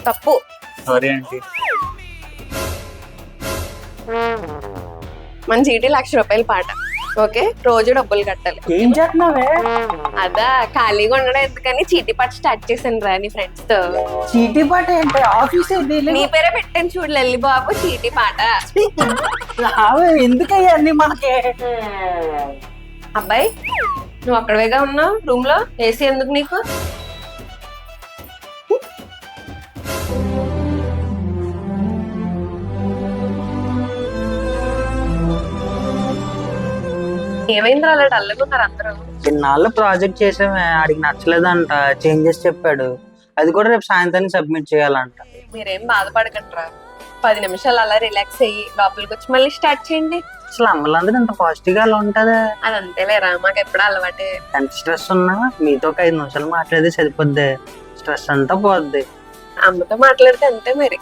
తప్పు. Sorry aunty. మన చీటీ ₹1,00,000 పాట. ఓకే, రోజు డబ్బులు కట్టాలి. ఏం చేస్తున్నావే? అదా ఖాళీగా ఉండడం ఎందుకని చీటీ పాట స్టార్ట్ చేశాను రా నీ ఫ్రెండ్స్ తో. చీటీ పాట ఏంటి? ఆఫీస్ నీ పేరే పెట్టాను చూడు, లల్లి బాబు చీటీ పాట. ఎందుకయ్యా అన్ని మనకి? అబ్బాయి, నువ్వు అక్కడవేగా ఉన్నావు రూమ్ లో, ఏసీ ఎందుకు నీకు? ఏమైందిరా అలా డల్లుగున్నారు అందరూ? చిన్నాళ్ళు ప్రాజెక్ట్ చేసామే, ఆడికి నచ్చలేదంట, చేంజెస్ చెప్పాడు. అది కూడా రేపు సాయంత్రానికి సబ్మిట్ చేయాలంట. మీరేం బాధపడకండిరా, 10 నిమిషాలు అలా రిలాక్స్ అయ్యి లోపలికి వచ్చి మళ్ళీ స్టార్ట్ చేయండి. అసలు అమ్మలందరూ ఇంత పాజిటివ్ గా ఉంటదా? అదంతేలేరా, మాకు ఎప్పుడు అలవాటే. ఎంత స్ట్రెస్ ఉన్నా మీతో ఒక 5 నిమిషాలు మాట్లాడితే సరిపోద్ది, స్ట్రెస్ అంతా పోద్ది. అమ్మతో మాట్లాడితే అంతే మరి.